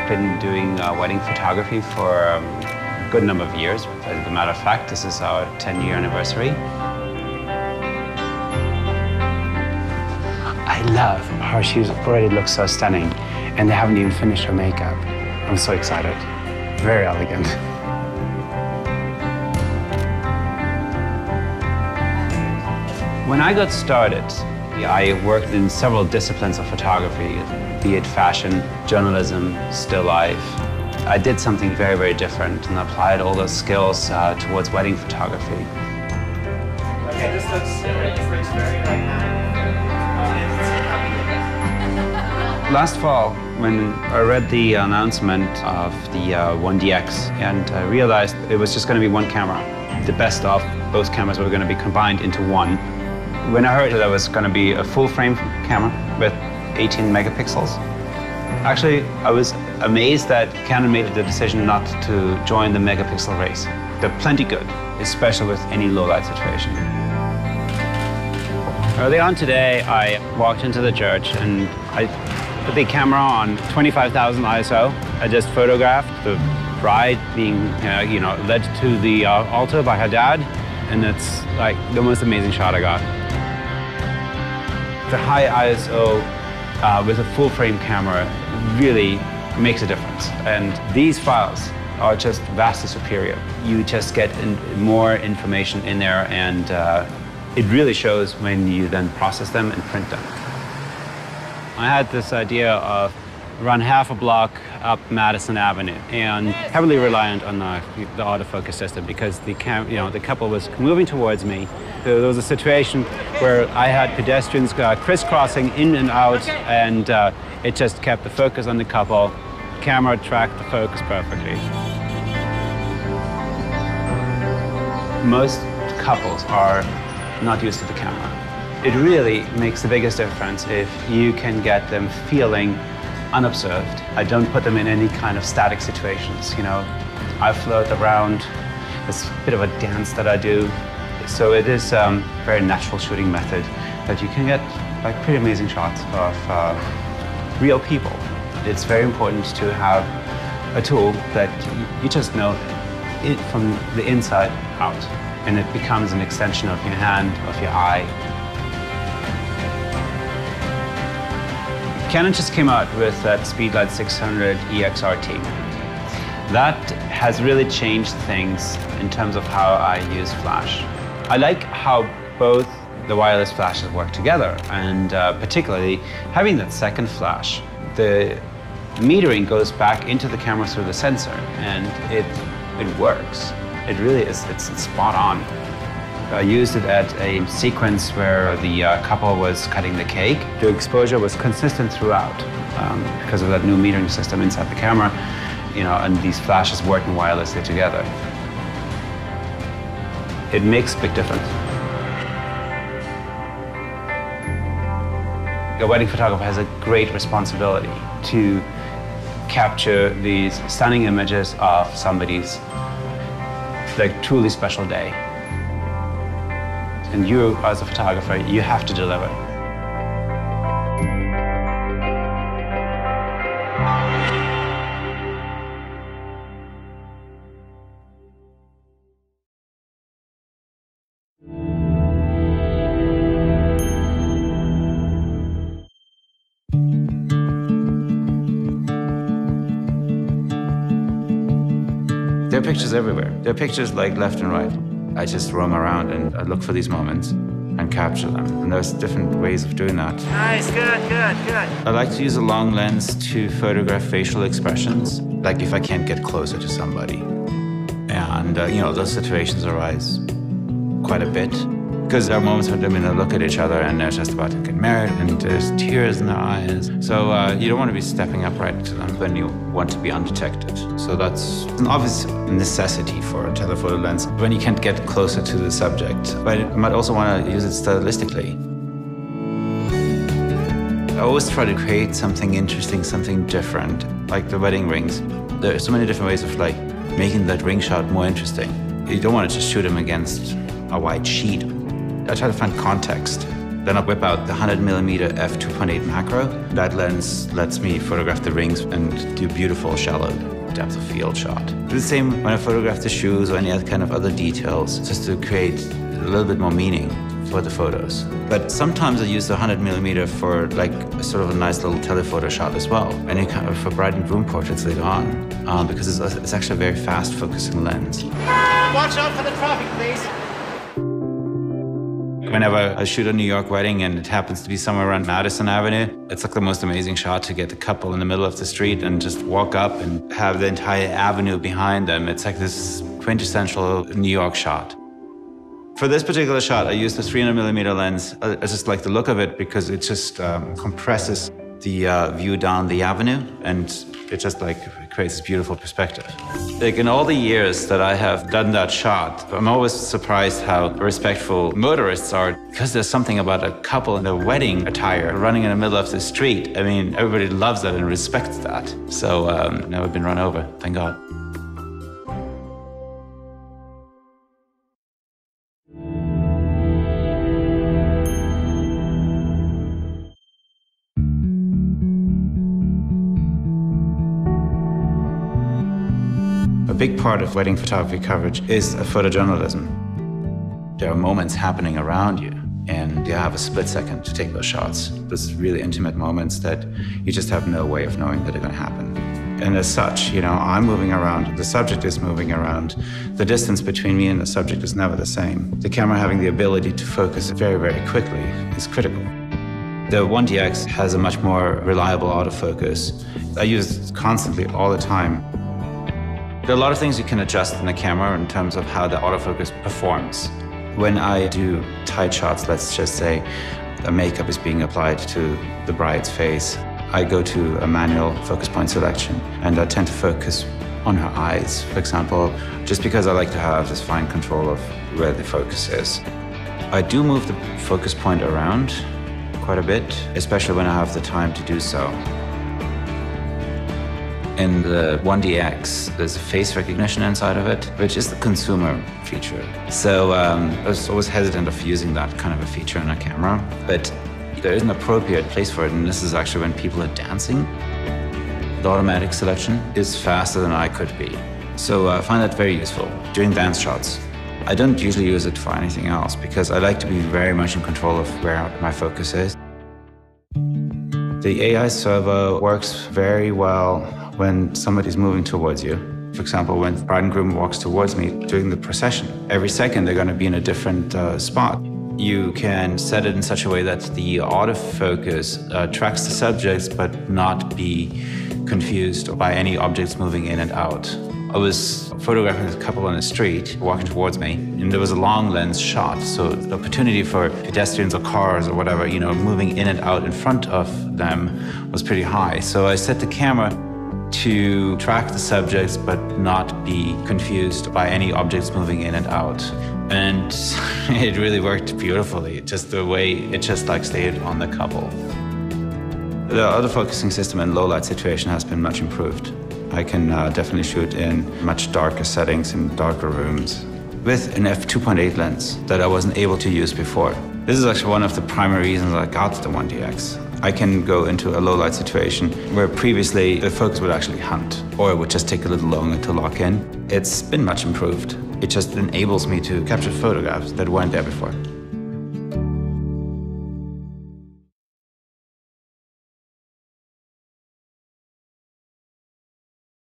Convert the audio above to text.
I've been doing wedding photography for a good number of years. As a matter of fact, this is our 10-year anniversary. I love how she already looks so stunning, and they haven't even finished her makeup. I'm so excited. Very elegant. When I got started, I worked in several disciplines of photography, be it fashion, journalism, still life. I did something very, very different and applied all those skills towards wedding photography. Okay, this looks very right Last fall, when I read the announcement of the 1DX, and I realized it was just going to be one camera. The best of both cameras were going to be combined into one. When I heard that there was going to be a full-frame camera with 18 megapixels, actually, I was amazed that Canon made the decision not to join the megapixel race. They're plenty good, especially with any low-light situation. Early on today, I walked into the church and I put the camera on 25,000 ISO. I just photographed the bride being, led to the altar by her dad, and it's like the most amazing shot I got. The high ISO with a full-frame camera really makes a difference, and these files are just vastly superior. You just get more information in there, and it really shows when you then process them and print them. I had this idea of run half a block up Madison Avenue and heavily reliant on the autofocus system because the couple was moving towards me. There was a situation where I had pedestrians crisscrossing in and out, and it just kept the focus on the couple. The camera tracked the focus perfectly. Most couples are not used to the camera. It really makes the biggest difference if you can get them feeling unobserved. I don't put them in any kind of static situations, I float around. It's a bit of a dance that I do. So it is a very natural shooting method that you can get pretty amazing shots of real people. It's very important to have a tool that you just know it from the inside out, and it becomes an extension of your hand, of your eye. Canon just came out with that Speedlight 600 EXRT. That has really changed things in terms of how I use flash. I like how both the wireless flashes work together, and particularly having that second flash. The metering goes back into the camera through the sensor, and it works. It really is, it's spot on. I used it at a sequence where the couple was cutting the cake. The exposure was consistent throughout because of that new metering system inside the camera, and these flashes working wirelessly together. It makes a big difference. A wedding photographer has a great responsibility to capture these stunning images of somebody's truly special day. And you, as a photographer, you have to deliver. There are pictures everywhere. There are pictures left and right. I just roam around and I look for these moments and capture them. And there's different ways of doing that. Nice, good. I like to use a long lens to photograph facial expressions, like if I can't get closer to somebody. And, those situations arise quite a bit. Because there are moments when they look at each other and they're just about to get married and there's tears in their eyes. So you don't want to be stepping up right to them when you want to be undetected. So that's an obvious necessity for a telephoto lens when you can't get closer to the subject. But you might also want to use it stylistically. I always try to create something interesting, something different, like the wedding rings. There are so many different ways of making that ring shot more interesting. You don't want to just shoot them against a white sheet. I try to find context Then I whip out the 100mm f2.8 macro. That lens lets me photograph the rings and do beautiful shallow depth of field shot. Do the same when I photograph the shoes or any other kind of other details, just to create a little bit more meaning for the photos. But sometimes I use the 100mm for like sort of a nice little telephoto shot as well, and kind of for bride and groom portraits later on, because it's actually a very fast focusing lens. Watch out for the traffic, please. Whenever I shoot a New York wedding and it happens to be somewhere around Madison Avenue, it's like the most amazing shot to get the couple in the middle of the street and just walk up and have the entire avenue behind them. It's like this quintessential New York shot. For this particular shot, I used the 300mm lens. I just like the look of it because it just compresses the view down the avenue, and it just like creates this beautiful perspective. Like in all the years that I have done that shot, I'm always surprised how respectful motorists are, because there's something about a couple in their wedding attire running in the middle of the street. I mean, everybody loves that and respects that. So never been run over, thank God. A big part of wedding photography coverage is photojournalism. There are moments happening around you, and you have a split second to take those shots. Those really intimate moments that you just have no way of knowing that they're going to happen. And as such, you know, I'm moving around, the subject is moving around. The distance between me and the subject is never the same. The camera having the ability to focus very, very quickly is critical. The 1DX has a much more reliable autofocus. I use it constantly, all the time. There are a lot of things you can adjust in the camera in terms of how the autofocus performs. When I do tight shots, let's just say a makeup is being applied to the bride's face, I go to a manual focus point selection, and I tend to focus on her eyes, for example, just because I like to have this fine control of where the focus is. I do move the focus point around quite a bit, especially when I have the time to do so. In the 1DX, there's a face recognition inside of it, which is the consumer feature. So I was always hesitant of using that kind of a feature in a camera, but there is an appropriate place for it, and this is actually when people are dancing. The automatic selection is faster than I could be. So I find that very useful during dance shots. I don't usually use it for anything else because I like to be very much in control of where my focus is. The AI servo works very well when somebody's moving towards you. For example, when the bride and groom walks towards me during the procession, every second they're going to be in a different spot. You can set it in such a way that the autofocus tracks the subjects but not be confused by any objects moving in and out. I was photographing a couple on the street walking towards me, and there was a long lens shot, so the opportunity for pedestrians or cars or whatever, you know, moving in and out in front of them was pretty high. So I set the camera to track the subjects but not be confused by any objects moving in and out. And it really worked beautifully, just the way it just like stayed on the couple. The autofocusing system in low light situation has been much improved. I can definitely shoot in much darker settings in darker rooms with an f2.8 lens that I wasn't able to use before. This is actually one of the primary reasons I got the 1DX. I can go into a low light situation where previously the focus would actually hunt, or it would just take a little longer to lock in. It's been much improved. It just enables me to capture photographs that weren't there before.